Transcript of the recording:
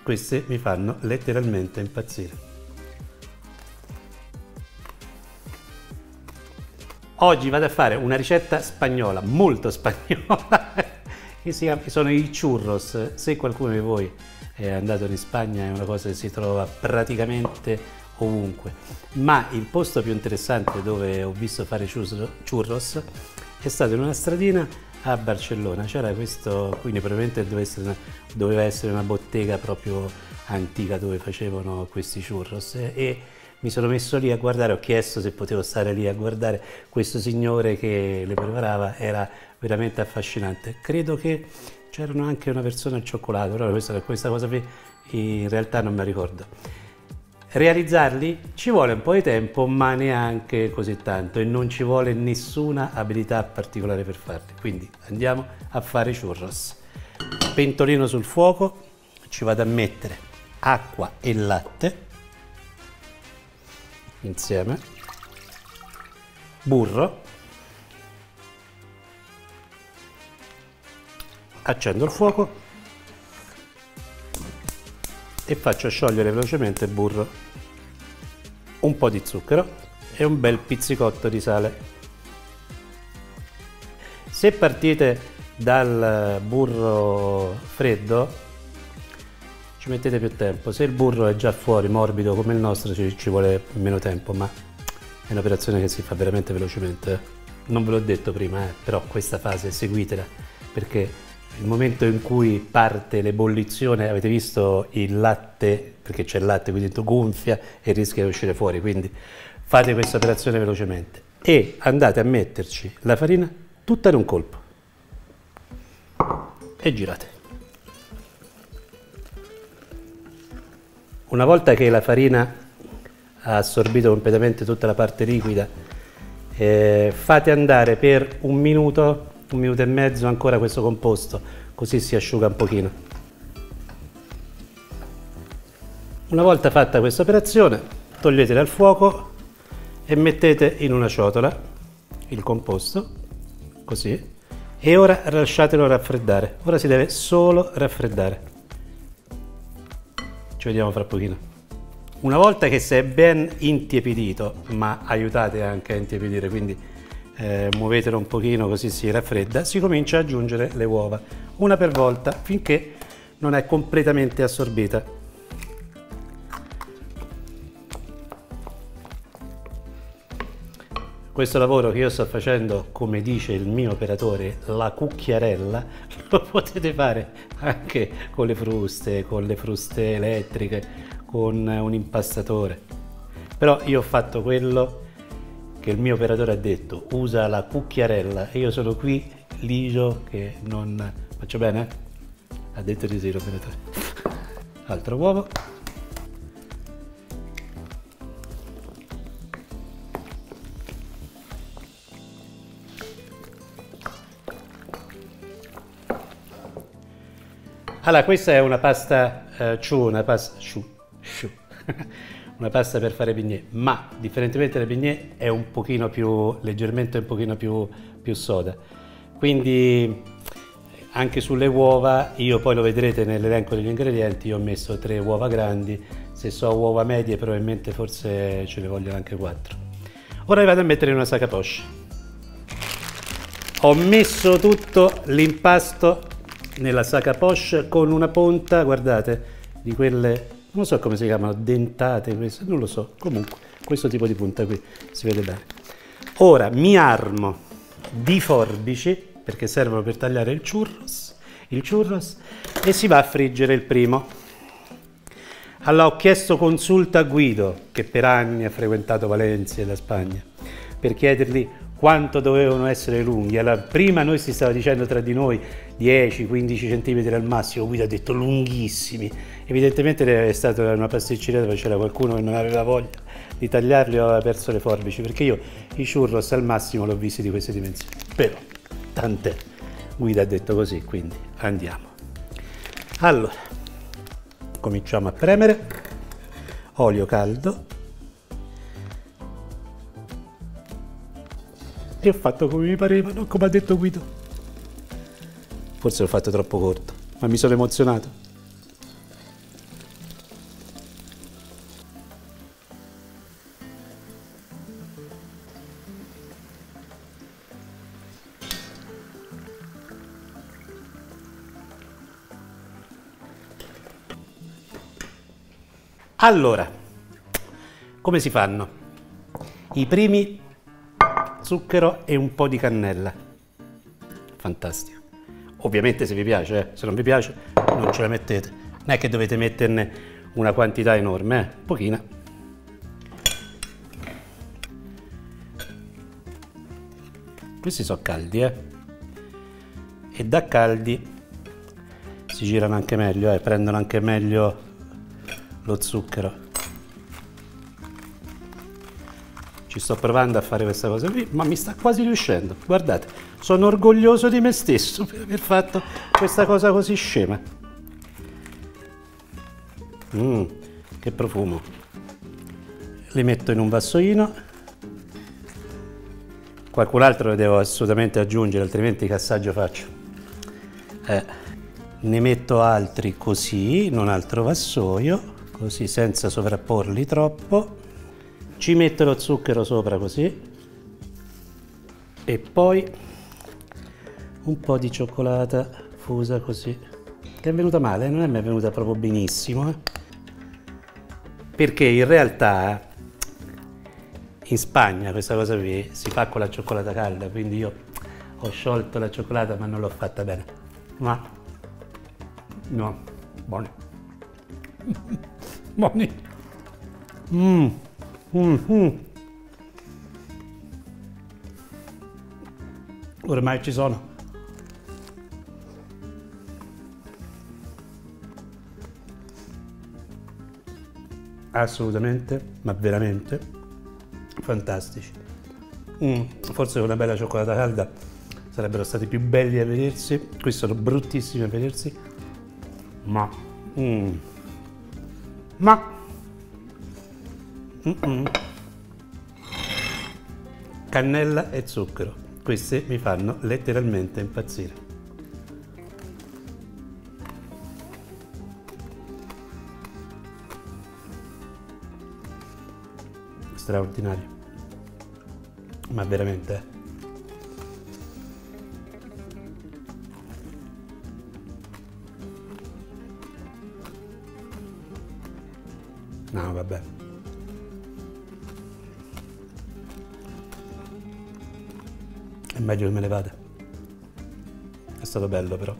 queste mi fanno letteralmente impazzire. Oggi vado a fare una ricetta spagnola, molto spagnola, che sono i churros. Se qualcuno di voi è andato in Spagna, è una cosa che si trova praticamente ovunque, ma il posto più interessante dove ho visto fare churros è stato in una stradina a Barcellona. C'era questo, quindi probabilmente doveva essere una bottega proprio antica dove facevano questi churros, e mi sono messo lì a guardare, ho chiesto se potevo stare lì a guardare questo signore che le preparava, era veramente affascinante. Credo che c'erano anche una persona al cioccolato, però questa cosa qui in realtà non mi ricordo. Realizzarli ci vuole un po' di tempo, ma neanche così tanto, e non ci vuole nessuna abilità particolare per farli. Quindi andiamo a fare churros. Pentolino sul fuoco, ci vado a mettere acqua e latte insieme, burro, accendo il fuoco e faccio sciogliere velocemente il burro, un po' di zucchero e un bel pizzicotto di sale. Se partite dal burro freddo ci mettete più tempo, se il burro è già fuori morbido come il nostro ci vuole meno tempo, ma è un'operazione che si fa veramente velocemente. Non ve l'ho detto prima, però questa fase seguitela, perché il momento in cui parte l'ebollizione, avete visto il latte, perché c'è il latte qui dentro, gonfia e rischia di uscire fuori, quindi fate questa operazione velocemente e andate a metterci la farina tutta in un colpo e girate. Una volta che la farina ha assorbito completamente tutta la parte liquida, fate andare per un minuto e mezzo ancora questo composto, così si asciuga un pochino. Una volta fatta questa operazione, togliete dal fuoco e mettete in una ciotola il composto, così, e ora lasciatelo raffreddare. Ora si deve solo raffreddare. Ci vediamo fra pochino. Una volta che si è ben intiepidito, ma aiutate anche a intiepidire, quindi muovetelo un pochino così si raffredda, si comincia ad aggiungere le uova, una per volta, finché non è completamente assorbita. Questo lavoro che io sto facendo, come dice il mio operatore, la cucchiarella, lo potete fare anche con le fruste elettriche, con un impastatore. Però io ho fatto quello che il mio operatore ha detto, usa la cucchiarella, e io sono qui ligio che non... Faccio bene? Ha detto di sì l'operatore. Altro uovo. Allora, questa è una pasta una pasta per fare bignè, ma differentemente dal bignè è un pochino più, leggermente un pochino più soda. Quindi anche sulle uova, io poi lo vedrete nell'elenco degli ingredienti, io ho messo 3 uova grandi, se so uova medie probabilmente forse ce ne vogliono anche 4. Ora le vado a mettere in una sac à poche. Ho messo tutto l'impasto nella sac à poche con una punta, guardate, di quelle, non so come si chiamano, dentate, queste, non lo so, comunque questo tipo di punta qui, si vede bene. Ora mi armo di forbici, perché servono per tagliare il churros, e si va a friggere il primo. Allora ho chiesto consulta a Guido, che per anni ha frequentato Valencia e la Spagna, per chiedergli quanto dovevano essere lunghi. Allora, prima noi si stava dicendo tra di noi 10-15 cm al massimo, Guido ha detto lunghissimi. Evidentemente è stata una pasticceria dove c'era qualcuno che non aveva voglia di tagliarli o aveva perso le forbici, perché io i churros al massimo l'ho visti di queste dimensioni. Però, tant'è, Guido ha detto così, quindi andiamo. Allora, cominciamo a premere, olio caldo, e ho fatto come mi pareva, non come ha detto Guido. Forse l'ho fatto troppo corto, ma mi sono emozionato. Allora, come si fanno? I primi zucchero e un po' di cannella. Fantastico. Ovviamente se vi piace, se non vi piace non ce la mettete. Non è che dovete metterne una quantità enorme, pochina. Questi sono caldi, e da caldi si girano anche meglio, prendono anche meglio lo zucchero. Ci sto provando a fare questa cosa qui, ma mi sta quasi riuscendo. Guardate, sono orgoglioso di me stesso per aver fatto questa cosa così scema. Che profumo. Li metto in un vassoino. Qualcun altro lo devo assolutamente aggiungere, altrimenti che assaggio faccio? Ne metto altri così, in un altro vassoio, così senza sovrapporli troppo. Ci metto lo zucchero sopra così. E poi un po' di cioccolata fusa così. Che è venuta male, non è mai venuta proprio benissimo. Perché in realtà in Spagna questa cosa qui si fa con la cioccolata calda, quindi io ho sciolto la cioccolata ma non l'ho fatta bene. Ma no, buoni. Buoni. Ormai ci sono. Assolutamente, ma veramente fantastici. Forse con una bella cioccolata calda sarebbero stati più belli a vedersi. Questi sono bruttissimi a vedersi, ma cannella e zucchero, questi mi fanno letteralmente impazzire. Straordinario, ma veramente. No, vabbè. È meglio che me ne vada. È stato bello però.